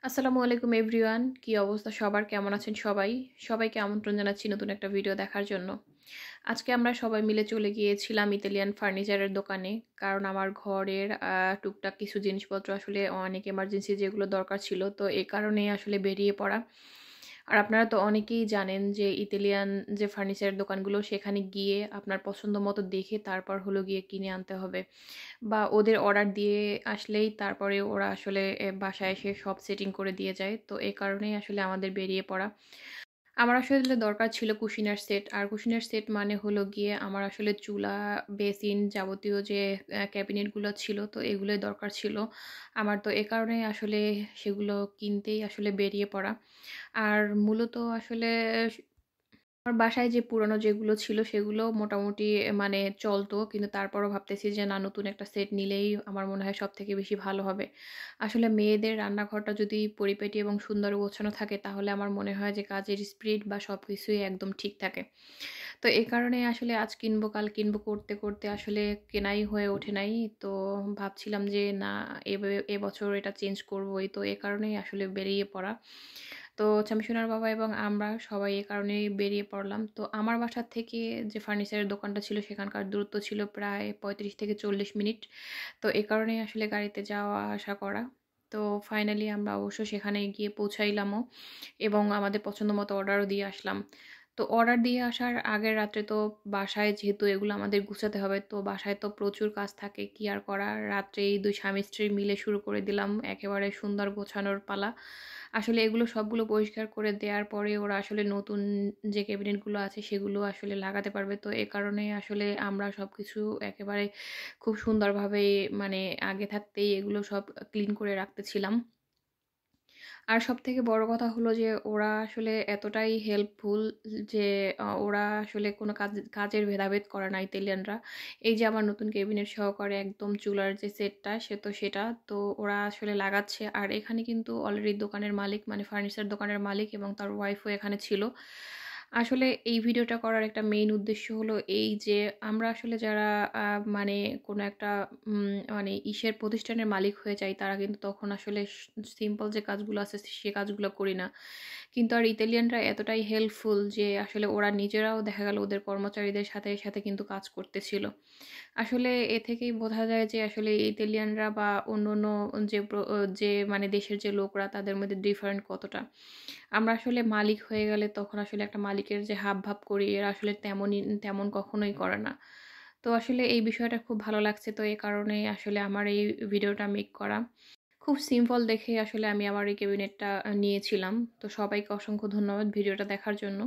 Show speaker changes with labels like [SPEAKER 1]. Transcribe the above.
[SPEAKER 1] আসসালামু আলাইকুম এভরিওয়ান, কি অবস্থা সবার? কেমন আছেন সবাই? সবাইকে আমন্ত্রণ জানাচ্ছি নতুন একটা ভিডিও দেখার জন্য। আজকে আমরা সবাই মিলে চলে গিয়েছিলাম ইতালিয়ান ফার্নিচারের দোকানে। কারণ আমার ঘরের টুকটাক কিছু জিনিসপত্র আসলে অনেক এমার্জেন্সি যেগুলো দরকার ছিল। তো এই কারণেই আসলে বেরিয়ে পড়া। আর আপনারা তো অনেকেই জানেন যে ইতালিয়ান যে ফার্নিচারের দোকানগুলো সেখানে গিয়ে আপনার পছন্দ মতো দেখে তারপর হলো গিয়ে কিনে আনতে হবে। বা ওদের অর্ডার দিয়ে আসলেই তারপরে ওরা আসলে বাসায় এসে সব সেটিং করে দিয়ে যায়। তো এ কারণেই আসলে আমাদের বেরিয়ে পড়া। আমার আসলে দরকার ছিল কুশিনার সেট। আর কুশিনার সেট মানে হলো গিয়ে আমার আসলে চুলা, বেসিন যাবতীয় যে ক্যাবিনেটগুলো ছিল তো এগুলোই দরকার ছিল। আমার তো এ কারণেই আসলে সেগুলো কিনতেই আসলে বেরিয়ে পড়া। আর মূলত আসলে আমার বাসায় যে পুরানো যেগুলো ছিল সেগুলো মোটামুটি মানে চলতো। কিন্তু তারপরও ভাবতেছি যে না, নতুন একটা সেট নিলেই আমার মনে হয় সবথেকে বেশি ভালো হবে। আসলে মেয়েদের রান্নাঘরটা যদি পরিপাটি এবং সুন্দর গোছানো থাকে তাহলে আমার মনে হয় যে কাজের স্পিড বা সবকিছুই একদম ঠিক থাকে। তো এ কারণে আসলে আজ কিনবো কাল কিনবো করতে, করতে আসলে কেনাই হয়ে ওঠে নাই। তো ভাবছিলাম যে না, এবছর এটা চেঞ্জ করবোই। তো এ কারণেই আসলে বেরিয়ে পড়া। তো শামসুনার বাবা এবং আমরা সবাই এ কারণেই বেরিয়ে পড়লাম। তো আমার বাসা থেকে যে ফার্নিচারের দোকানটা ছিল সেখানকার দূরত্ব ছিল প্রায় ৩৫ থেকে ৪০ মিনিট। তো এ কারণেই আসলে গাড়িতে যাওয়া আসা করা। তো ফাইনালি আমরা অবশ্য সেখানে গিয়ে পৌঁছাইলামও এবং আমাদের পছন্দ মতো অর্ডারও দিয়ে আসলাম। তো অর্ডার দিয়ে আসার আগের রাত্রে তো বাসায় যেহেতু এগুলো আমাদের গুছাতে হবে, তো বাসায় তো প্রচুর কাজ থাকে, কি আর করার। রাত্রেই ২ স্বামী-স্ত্রী মিলে শুরু করে দিলাম একেবারে সুন্দর গোছানোর পালা। আসলে এগুলো সবগুলো পরিষ্কার করে দেওয়ার পরে ওরা আসলে নতুন যে ক্যাবিনেটগুলো আছে সেগুলো আসলে লাগাতে পারবে। তো এ কারণে আসলে আমরা সবকিছু একেবারে খুব সুন্দরভাবে মানে আগে থাকতেই এগুলো সব ক্লিন করে রাখতেছিলাম। আর সবথেকে বড় কথা হলো যে ওরা আসলে এতটাই হেল্পফুল যে ওরা আসলে কোনো কাজের ভেদাভেদ করে না ইতালিয়ানরা। এই যে আমার নতুন ক্যাবিনেট সহকারে একদম চুলার যে সেটটা সেটা তো ওরা আসলে লাগাচ্ছে। আর এখানে কিন্তু অলরেডি দোকানের মালিক মানে ফার্নিচার দোকানের মালিক এবং তার ওয়াইফও এখানে ছিল। আসলে এই ভিডিওটা করার একটা মেইন উদ্দেশ্য হলো এই যে আমরা আসলে যারা মানে কোনো একটা মানে ইসের প্রতিষ্ঠানের মালিক হয়ে যাই তারা কিন্তু তখন আসলে সিম্পল যে কাজগুলো আছে সে কাজগুলো করি না। কিন্তু আর ইতালিয়ানরা এতটাই হেল্পফুল যে আসলে ওরা নিজেরাও দেখা গেল ওদের কর্মচারীদের সাথে, সাথে কিন্তু কাজ করতেছিল। আসলে এ থেকেই বোঝা যায় যে আসলে ইতালিয়ানরা বা অন্যান্য যে মানে দেশের যে লোকরা তাদের মধ্যে ডিফারেন্ট কতটা। আমরা আসলে মালিক হয়ে গেলে তখন আসলে একটা মালিকের যে হাবভাব করি এরা আসলে তেমন কখনোই করে না। তো আসলে এই বিষয়টা খুব ভালো লাগছে। তো এই কারণেই আসলে আমার এই ভিডিওটা মেক করা। খুব সিম্পল দেখে আসলে আমি আমার এই ক্যাবিনেটটা নিয়েছিলাম। তো সবাইকে অসংখ্য ধন্যবাদ ভিডিওটা দেখার জন্য।